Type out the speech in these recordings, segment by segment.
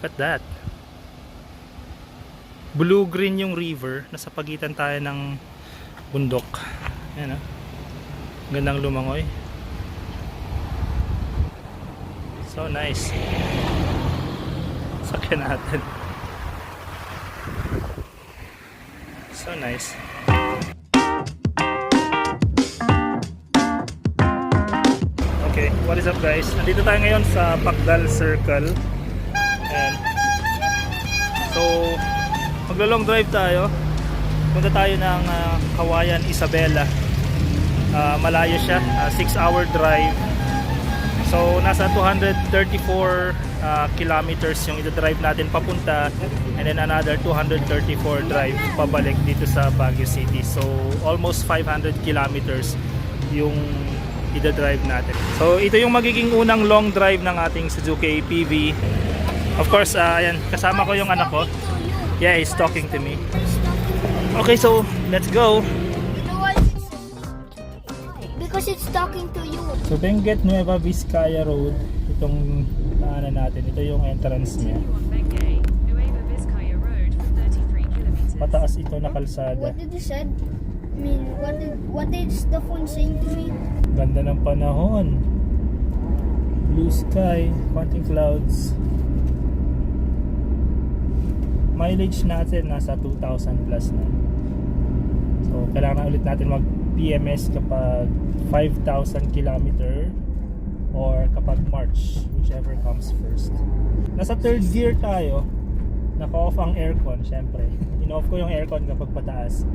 Look at that. Blue-green yung river. Nasa pagitan tayo ng bundok. Ayan, gandang lumangoy. So nice. Sakyan natin. So nice. Okay, what is up guys? Nandito tayo ngayon sa Pacdal Circle. Ayan. So, maglo-long drive tayo. Punta tayo ng Kawayan, Isabela. Malayo siya, 6-hour drive. So, nasa 234 kilometers yung ida-drive natin papunta, and then another 234 drive pabalik dito sa Baguio City. So, almost 500 kilometers yung ida-drive natin. So, ito yung magiging unang long drive ng ating Suzuki APV. Of course, ayan, kasama ko yung anak ko. Yeah, he's talking to me. Okay, so let's go. Because it's talking to you. So, Benguet Nueva Vizcaya Road, itong daanan natin. Ito yung entrance niya. Pataas ito na kalsada. What did you said? I mean, what is the phone saying to me? Ganda ng panahon. Blue sky, konting clouds. Mileage natin nasa 2,000 plus na. So, kailangan ulit natin mag PMS kapag 5,000 kilometer or kapag March, whichever comes first. Nasa third gear tayo. Naka-off ang aircon, syempre. In-off ko yung aircon kapag pataas.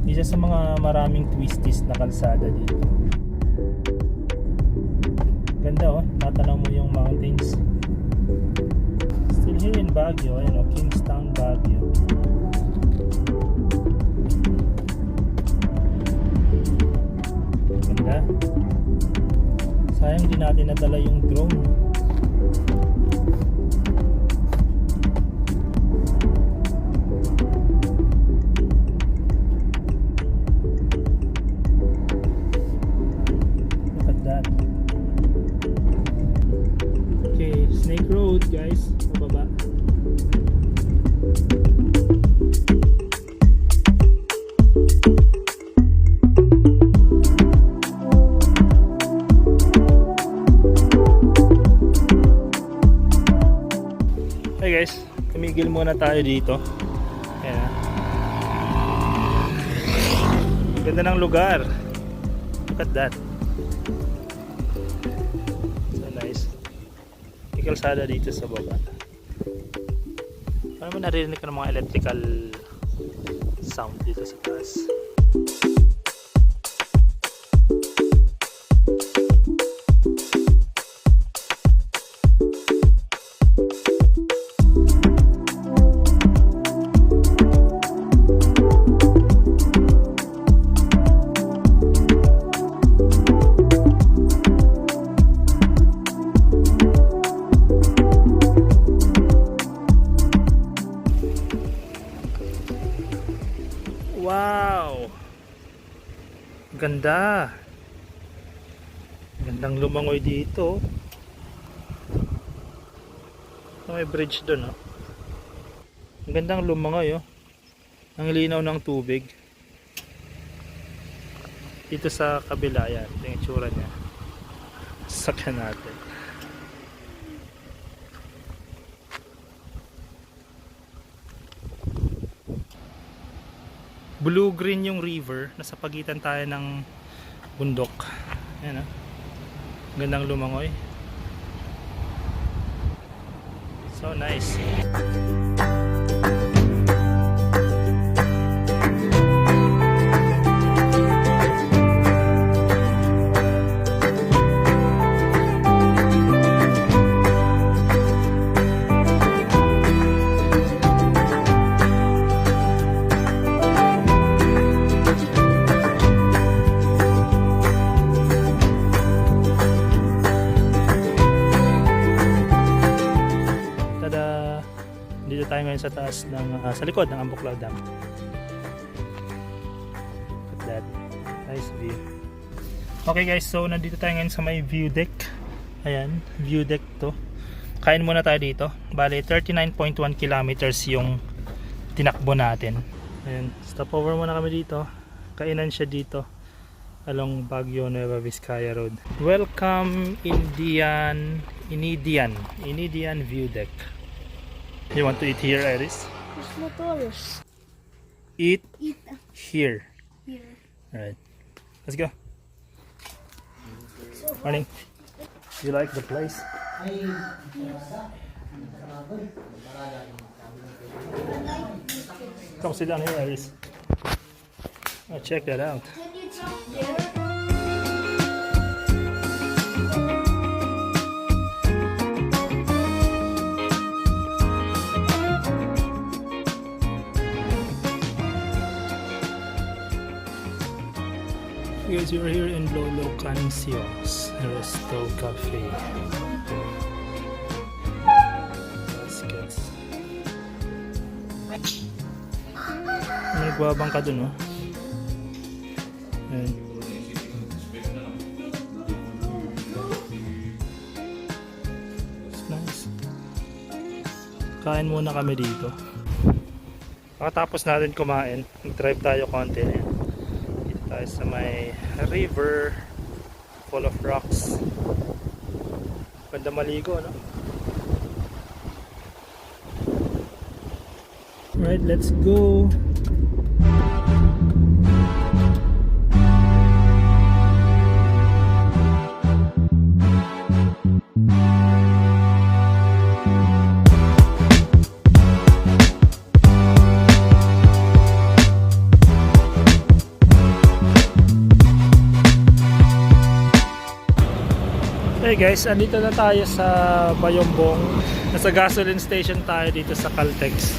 Isa sa mga maraming twisties na kalsada dito. Ganda tatanaw mo yung mountains. Still here in Baguio, Kingstown, Baguio. Ganda. Sayang din natin nadala yung drone. Look at that. Okay, Snake Road guys, pababa. Hey guys, tumigil muna tayo dito. Ayan. Ganda ng lugar. Look at that. So nice. May kalsada dito sa baba. Paano mo naririnig ka ng mga electrical sound dito sa taas? Wow! Ganda! Gandang lumangoy dito. May bridge doon, Ang gandang lumangoy, Ang linaw ng tubig. Dito sa kabila, yan. Ito yung itsura niya. Sakyan natin. Blue-green yung river. Nasa pagitan tayo ng bundok. Ayan, gandang lumangoy. So nice. Dito tayo ngayon sa taas ng sa likod ng Ambuklaw Dam. Look at that. Nice view. Okay guys, so nandito tayo ngayon sa may view deck. Ayan, view deck to. Kain muna tayo dito. Bali 39.1 kilometers yung tinakbo natin. Ayan, stop over muna kami dito. Kainan siya dito along Baguio Nueva Vizcaya Road. Welcome Inidian View Deck. You want to eat here, Iris? There's motors. Eat Eat here. here. Alright, let's go. Morning. You like the place? Come sit down here, Iris. Oh, check that out. Can you jump there? Guys, you're here in Lolo Cancios Resto Cafe. Baskets. May nagbabang ka dun, oh. Ayan. It's nice. Kain muna kami dito. Pagkatapos natin kumain, mag-drive tayo konti. Dito tayo sa may river full of rocks. Ganda maligo, no? Alright, let's go. Hey guys, andito na tayo sa Bayombong. Nasa gasoline station tayo dito sa Caltex.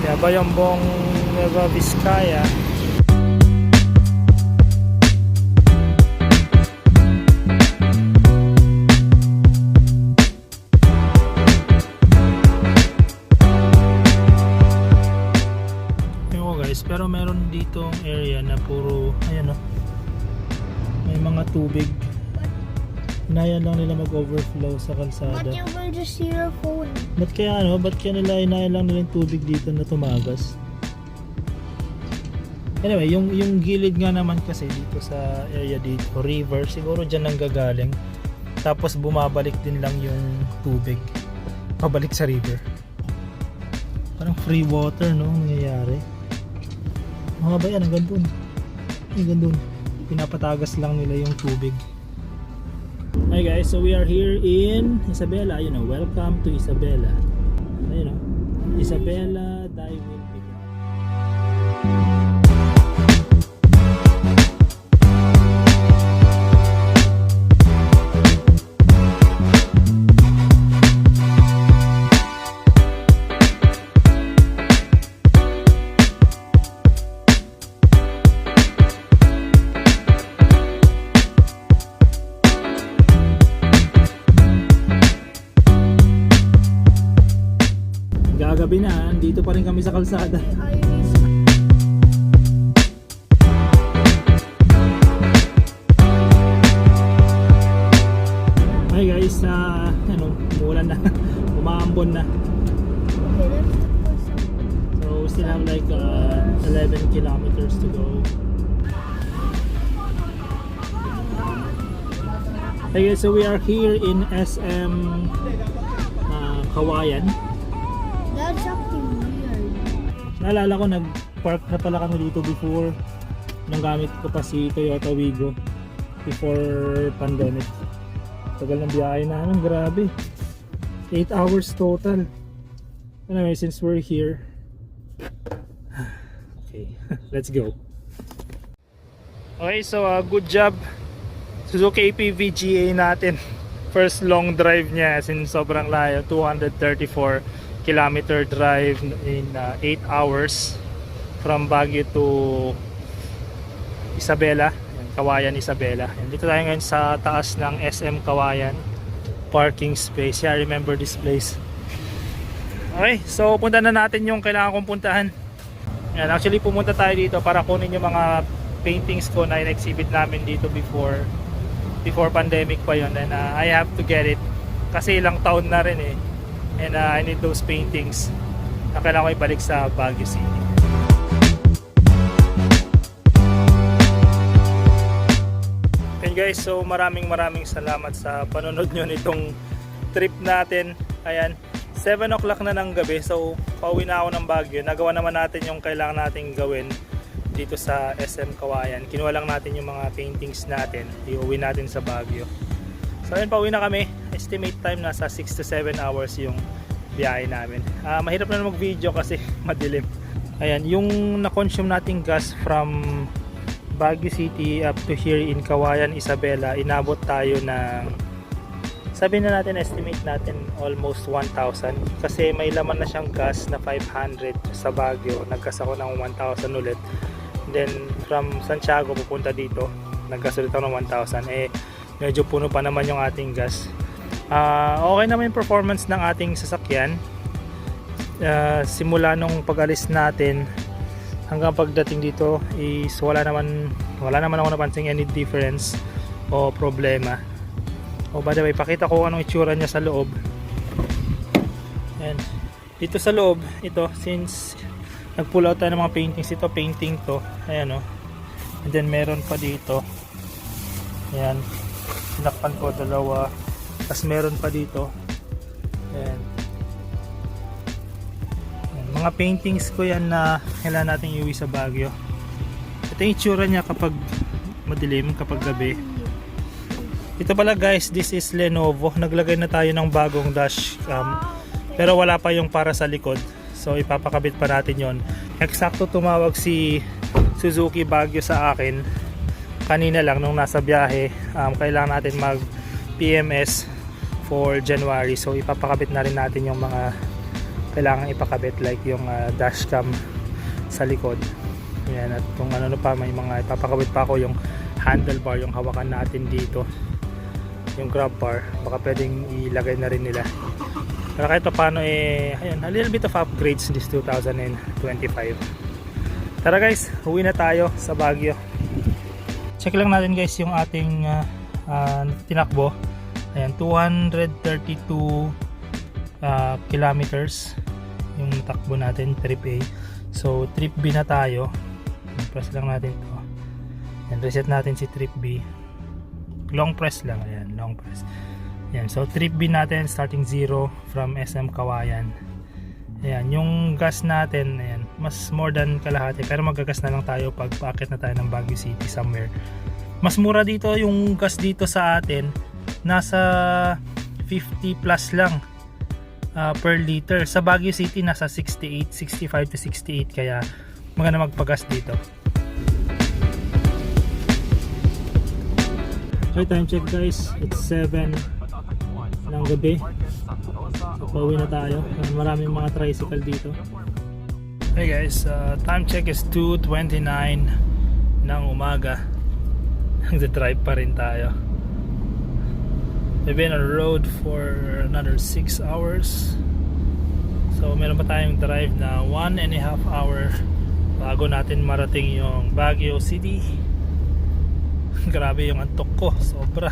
Yeah, Bayombong, Nueva Vizcaya. Ayun guys, pero meron ditong area na puro, ayan o, may mga tubig. Inayan lang nila mag-overflow sa kalsada. But you will just see your phone. Ba't kaya ba't kaya nila inayan lang nila yung tubig dito na tumagas? Anyway, yung gilid nga naman kasi dito sa area dito, river, siguro dyan lang gagaling. Tapos bumabalik din lang yung tubig. Pabalik sa river. Parang free water, no? Nangyayari. Mga ba yan? Hanggang dun. Hanggang dun. Pinapatagas lang nila yung tubig. Hi guys, so we are here in Isabela. You know, welcome to Isabela. You know, Isabela Diving Beach. Gagabi na, dito pa rin kami sa kalsada. Iris. Hi guys, umulan na, umaambon na. Okay, let's look for some. So we still have like 11 kilometers to go. Hi guys, so we are here in SM Kawayan. That's acting weird. Naalala ko nag-park na pala kami dito before nang gamit ko pa si Toyota Wigo before pandemic. Tagal ng biyahe na, grabe. 8 hours total. Anyway, since we're here, okay, let's go. Okay, so good job Suzuki APV GA natin. First long drive niya, since sobrang layo, 234 kilometer drive in 8 hours from Baguio to Isabela, Kawayan, Isabela. And dito tayo ngayon sa taas ng SM Kawayan parking space. Yeah, I remember this place. Okay, so punta na natin yung kailangan kong puntahan. And actually pumunta tayo dito para kunin yung mga paintings ko na in-exhibit namin dito before. before pandemic pa yon, and I have to get it kasi ilang taon na rin eh, and I need those paintings na kailangan ko ibalik sa Baguio City. And guys, so maraming salamat sa panonood nyo nitong trip natin. Ayan, 7 o'clock na ng gabi, so pauwi na ako ng Baguio. Nagawa naman natin yung kailangan nating gawin dito sa SM Kawayan. Kinuha lang natin yung mga paintings natin, iuwi natin sa Baguio. So ayun, pauwi na kami. Estimate time nasa 6 to 7 hours yung biyahe namin. Mahirap na mag video kasi madilim. Ayan, yung na-consume nating gas from Baguio City up to here in Kawayan, Isabela, inabot tayo ng, sabihin na natin, estimate natin almost 1,000 kasi may laman na siyang gas na 500 sa Baguio. Naggas ako ng 1,000 ulit. Then from Santiago pupunta dito, naggas ulit ako ng 1,000. Medyo puno pa naman yung ating gas. Okay naman yung performance ng ating sasakyan. Simula nung pag-alis natin hanggang pagdating dito is wala naman ako napansin any difference o problema. By the way, pakita ko anong itsura niya sa loob. And dito sa loob, ito, since nag-pull out tayo ng mga paintings, ito painting to, ayan o. And then meron pa dito, ayan, sinakpan ko dalawa, tapos meron pa dito, ayan. Mga paintings ko yan na kailangan natin iuwi sa Baguio. Ito yung itsura niya kapag madilim, kapag gabi. Ito pala guys, this is Lenovo. Naglagay na tayo ng bagong dashcam, pero wala pa yung para sa likod, so ipapakabit pa natin yon. Eksakto tumawag si Suzuki Baguio sa akin kanina lang nung nasa biyahe. Kailangan natin mag PMS for January, so ipapakabit na rin natin yung mga kailangan ipakabit, like yung dashcam sa likod. Ayan, at kung ano pa, may mga ipapakabit pa ako, yung handlebar, yung hawakan natin dito, yung grab bar, baka pwedeng ilagay na rin nila. Pero kahit paano ayun, a little bit of upgrades this 2025. Tara guys, uwi na tayo sa Baguio. Check lang natin guys yung ating tinakbo. Ayan, 232 kilometers yung takbo natin, trip A. So trip B na tayo. Press lang natin to. Ayan, reset natin si trip B. Long press lang, ayan, long press. Ayan, so trip B natin, starting 0 from SM Kawayan. Ayan, yung gas natin, ayan, mas more than kalahati, pero magagas na lang tayo pag paakit na tayo ng Baguio City somewhere. Mas mura dito yung gas dito sa atin, nasa 50 plus lang per liter. Sa Baguio City nasa 68, 65 to 68, kaya maganda magpagas dito. Okay, time check guys, it's 7 ng gabi. So pauwi na tayo. Maraming mga tricycle dito. Hey guys, time check is 2:29 ng umaga. Nagda-drive pa rin tayo. We've been on the road for another 6 hours. So meron pa tayong drive na 1.5 hour bago natin marating yung Baguio City. Grabe yung antok ko, sobra.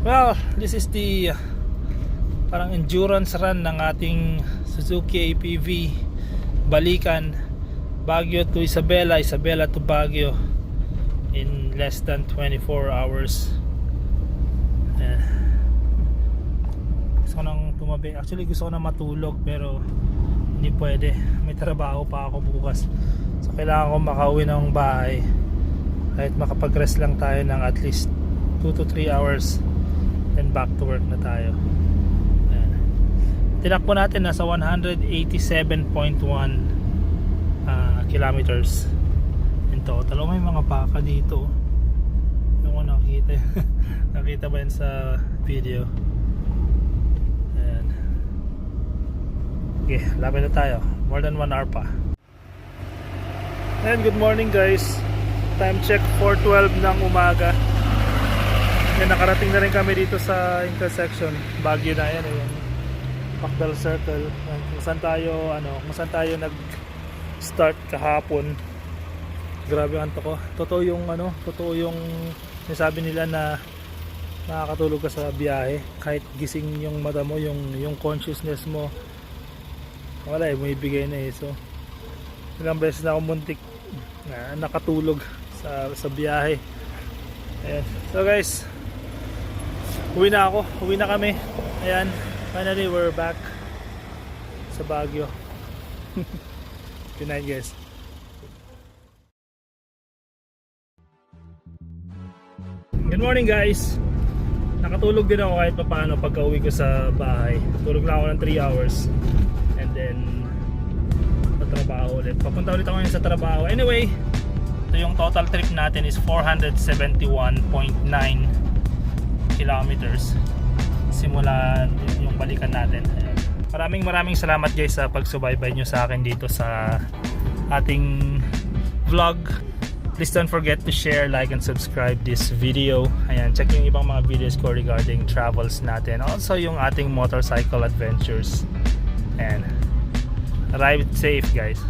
Well, this is the parang endurance run ng ating Suzuki APV balikan Baguio to Isabela, Isabela to Baguio in less than 24 hours. Gusto ko nang tumabi. Actually gusto ko na matulog pero hindi pwede, may trabaho pa ako bukas, so kailangan ko makauwi ng bahay kahit makapag-rest lang tayo ng at least 2 to 3 hours, then back to work na tayo. Ayan. Tinakbo natin nasa 187.1 kilometers in total. May mga baka dito, yung ko nakita. Nakita ba yun sa video? Ayan. Okay, lapit na tayo. More than 1 hour pa. And good morning guys. Time check 4:12 ng umaga. Yan, nakarating na rin kami dito sa intersection. Baguio na yan. Ayan. Pacdal Circle. Yan. Kung saan tayo nag-start kahapon. Grabe ang antok ko. Totoo yung Sabi nila na nakakatulog ka sa biyahe kahit gising yung mata mo, yung consciousness mo wala eh, bumibigay na eh. So ilang beses na ako muntik na nakatulog sa biyahe. Ayan. So guys, uwi na kami. Ayan, finally we're back sa Baguio. Good night guys. Good morning guys. Nakatulog din ako kahit papaano pagka uwi ko sa bahay. Tulog lang ako ng 3 hours and then trabaho ulit. Papunta ulit ako ngayon sa trabaho. Anyway, ito yung total trip natin is 471.9 kilometers simula yung balikan natin. Ayan. Maraming salamat guys sa pagsubaybay nyo sa akin dito sa ating vlog. Please don't forget to share, like, and subscribe this video. Ayan, check yung ibang mga videos ko regarding travels natin. Also yung ating motorcycle adventures. And arrive safe guys.